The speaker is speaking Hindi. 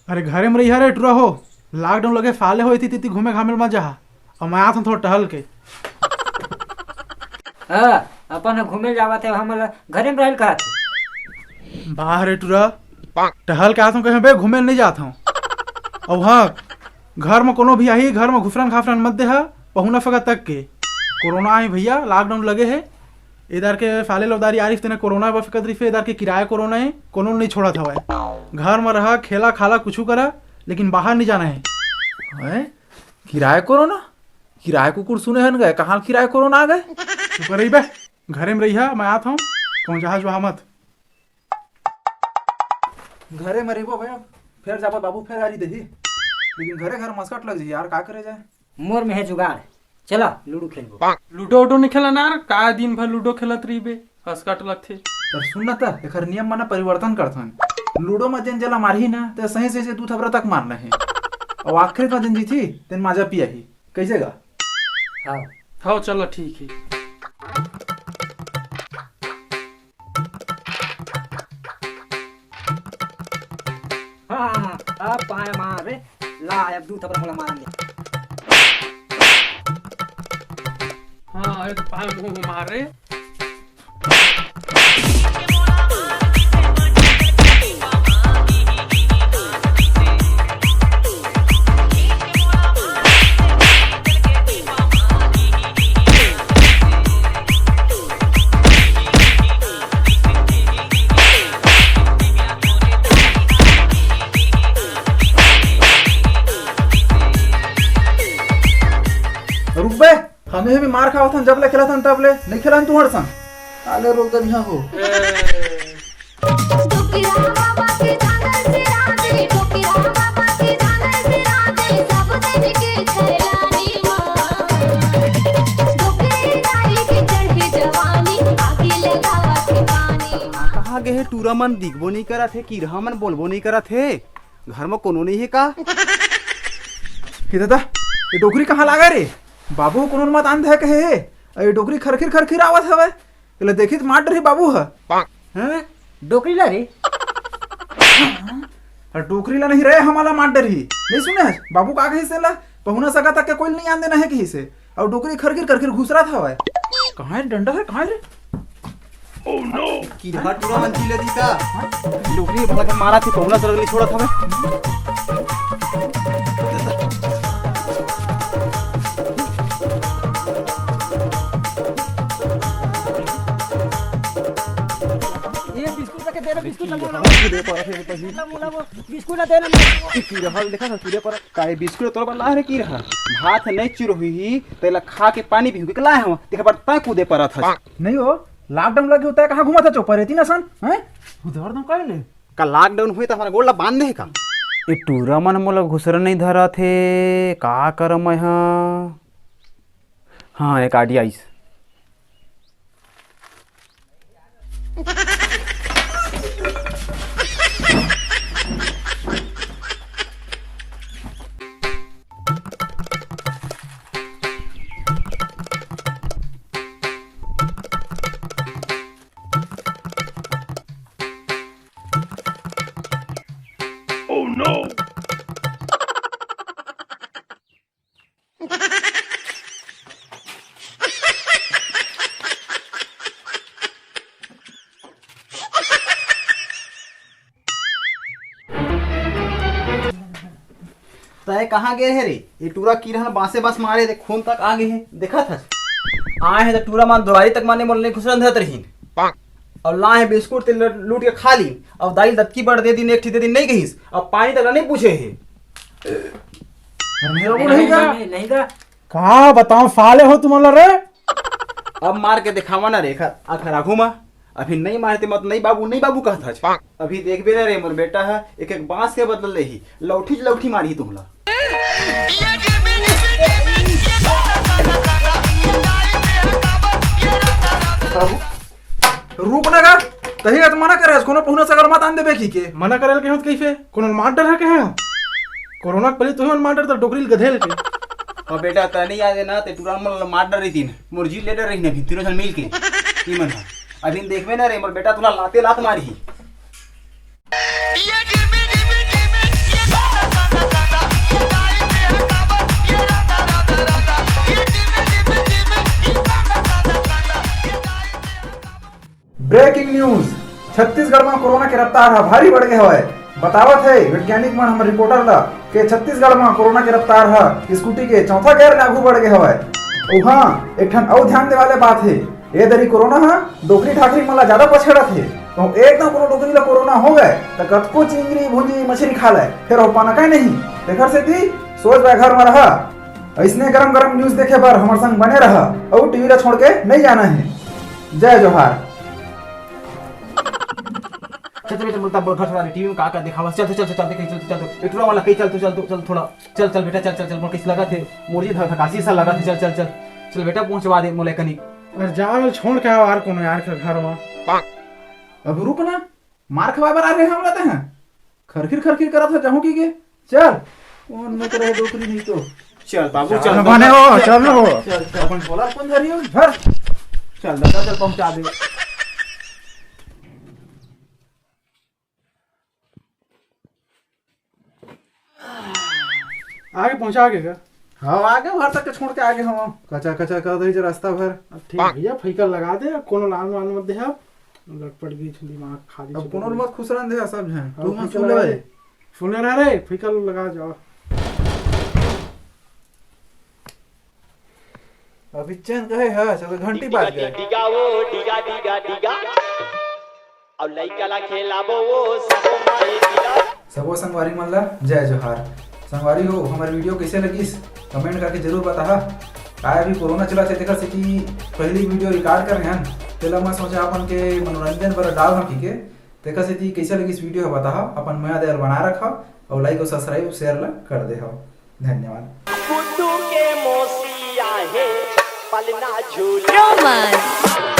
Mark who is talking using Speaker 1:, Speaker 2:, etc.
Speaker 1: अरे घरे में रही रे टूरा हो। लॉकडाउन लगे फाले हो इतनी घूमे घामे मत जा। और मैं आता हूँ थोड़ा टहल के।
Speaker 2: अपन घूमे जावा थे हम घरे में रहल कहा थे।
Speaker 1: बाहर रे टूरा टहल के आता हूँ कहीं बे घूमे नहीं जाता हूँ। और हाँ घर में कोनो भी आई घर में घुसरन खाफरन मत दे है पहुना फगा तक के। कोरोना आई भैया लॉकडाउन लगे है इधर के फाले लौदारी आरिफ तेने कोरोना बफकत रिफे इधर के किराया कोरोना है कोनो नहीं छोड़ा था वह। घर में रहा खेला खाला कुछ करा लेकिन बाहर नहीं जाना है।
Speaker 3: किराए कोरोना किराए कुकुर सुने हन गए कहाँ किराए कोरोना आ गए।
Speaker 1: चुप रही बे घरे में रही है मैं आता हूँ कहूँ जहाज वहाँ मत।
Speaker 3: घरे में रहो भैया फिर जापा बाबू फिर गाड़ी दही लेकिन घरे घर मस्कट लग जाए यार का करे जाए।
Speaker 2: मोर में है जुगाड़ चला लूडो खेलबो।
Speaker 4: लूडो उडो नहीं खेला ना का दिन भर लूडो खेलत रही बे हंसकट लगथे।
Speaker 3: तर सुन त एकर नियम माना परिवर्तन करथन। लूडो में जन जला मारही ना तो सही से 2 थपरा तक मारना है और आखिर का जन जीती तेन माजा पिया ही कैसे गा।
Speaker 2: हाँ
Speaker 4: हाँ चलो ठीक है।
Speaker 2: हाँ अब पाए मारे ला अब 2 थप्पड़ हमरा मारने।
Speaker 4: हाँ एक पाए मुंह मारे।
Speaker 3: रुक बे हमें भी मार खाओ था जब ले खेला था तब ले नहीं खेला तू हड़ सन आले रोक कर यहाँ हो।
Speaker 5: कहाँ गए टूरा मन दिखबो नहीं करा थे कि रहा मन बोलबो नहीं करा थे घर में कोनो नहीं है का।
Speaker 3: कि दादा ये डोकरी कहाँ लागा रे बाबू कोनो मत आंध है कहे ये डोकरी खरखिर आवत हवे ले देखी तो मार डरी बाबू है हैं
Speaker 2: डोकरी ला रे
Speaker 3: डोकरी ला नहीं रहे हमारा मार डरी नहीं सुने है बाबू का कही से ला पहुना सका तक के कोई नहीं आन देना है कहीं से और डोकरी खरखिर घुस रहा था हवे कहाँ है डंडा है कहाँ रे।
Speaker 5: ओह नो कि रहा टूरा मन चिल्ले दी का डोकरी भला के मारा थी पहुना सरगली छोड़ा था मैं।
Speaker 2: बिस्कुट ना देना
Speaker 5: की रहल देखा था सूर्य पर काहे बिस्कुट तोर बला रे की रहा भात नहीं चिर हुई तेला खा के पानी पी के लाए हम देखा पर ता कूदे पर था
Speaker 3: नहीं हो लॉकडाउन लगे होता है कहाँ घुमा था चौपर रहती ना सन हैं उधर दम कह ले
Speaker 5: का लॉकडाउन हुई तो हमारा गोला बांध दे का ये टूरा मन मोला घुसर नहीं धरा थे का कर मैं हाँ एक आडी आइस तय कहाँ गए है रे ये टूरा की रहन बांसे बांस मारे देख खून तक आ गए हैं देखा था आए हैं तो टूरा मान दोबारी तक मारने मोल नहीं खुसरन धत रही और लाए हैं बिस्कुट ते लूट के खा ली अब दाई दत्की बढ़ दे दिन एक ठीक दे दिन नहीं गईस अब पानी तक नहीं पूछे है
Speaker 2: नहीं का
Speaker 1: कहा बताओ फाले हो तुम रे।
Speaker 5: अब मार के दिखावा ना रेखा आखिर आखू मा अभी नहीं मारते मत नहीं बाबू कहता था अभी देख भी रे मोर बेटा है एक एक बांस के बदल रही लौठी मारी तुमला।
Speaker 3: रुक ना का कही तो मना करे कोनो पहुना सगर मत आन देबे की के
Speaker 1: मना करल के होत कैसे कोनो मार डर है के कोरोना के पहले तो मार डर तो डोकरी गधेल के
Speaker 5: और बेटा तनी याद है ना ते टूरा मन मार डर रही थी मुर्जी ले डर रही ना तीनों जन मिल के की मन अभी देखबे ना रे मोर बेटा तुला लाते लात मारी।
Speaker 3: ब्रेकिंग न्यूज छत्तीसगढ़ में कोरोना के रफ्तार हा भारी बढ़ गए हवे। बतावत है वैज्ञानिक मन हमर रिपोर्टर ला के छत्तीसगढ़ में कोरोना के रफ्तार हा स्कूटी के चौथा गियर लागू बढ़ गए हवे। और हाँ एक ठन और ध्यान दे वाले बात है, ये दरी कोरोना हा डोकरी ठाकरी मन ला ज्यादा पछड़त है। तो एकदम कोनो डोकरी ला कोरोना हो गए तो कतको चिंगरी भुंजी मछली खा ले फिर हो पाना कहीं नहीं। देखर से दी सोच बे घर में रहा, ऐसने गरम गरम न्यूज देखे बर हमारे संग बने रहा और टीवी ला छोड़ के नहीं जाना है। जय जोहार।
Speaker 5: चल बेटा बोलता बोल घर वाले टीवी में का दिखावा। चल चल चल देख चल चल एक टूरा वाला कहीं चल थोड़ा चल चल बेटा चल चल चल मोर किस लगा थे मोरी धकासी सा लगा थे। चल चल चल चल बेटा पहुंचवा दे मोले कनी।
Speaker 1: अरे जाओ छोड़ के आओ यार कोनो यार के घर में।
Speaker 3: अब रुक ना मार खवा बर आ रहे हम रहते हैं। खरखिर करत है जहू की के चल कौन में करे डोकरी नहीं तो
Speaker 5: चल बाबू चल
Speaker 1: बने हो चलो
Speaker 3: चल अपन सोलर कौन धरियो घर चल दादा चल पहुंचा दे।
Speaker 1: आगे पहुंचा के का
Speaker 3: हाँ आगे घर तक के छोड़ के आगे हम कचा कचा कर दे रास्ता भर।
Speaker 1: अब ठीक भैया फैकल लगा दे कोनो लाल मान मत दे। अब लटपट गई छ दिमाग खाली
Speaker 3: अब कोनो मत खुश रहन दे सब हैं
Speaker 1: तू
Speaker 3: तू मत
Speaker 1: फैकल लगा दे। सुन रहा रे फैकल लगा जाओ।
Speaker 3: अभी चैन कहे है चलो घंटी बाज गए
Speaker 6: डिगा वो डिगा डिगा डिगा और लइका ला खेलाबो वो सबो माई दिला।
Speaker 3: सबो संगवारी मन ला जय जोहार। संगवारी हो हमारी वीडियो कैसे लगी कमेंट करके जरूर बता। काय अभी कोरोना चला थे देखा से कि पहली वीडियो रिकॉर्ड कर रहे हैं तेला मैं सोचा अपन के मनोरंजन पर डाल रखी के देखा से कि कैसे लगी इस वीडियो बता अपन मया देर बना रखा और लाइक और सब्सक्राइब शेयर ला कर दे हो। धन्यवाद।
Speaker 6: गुड्डू के मोसिया है पलना झूला।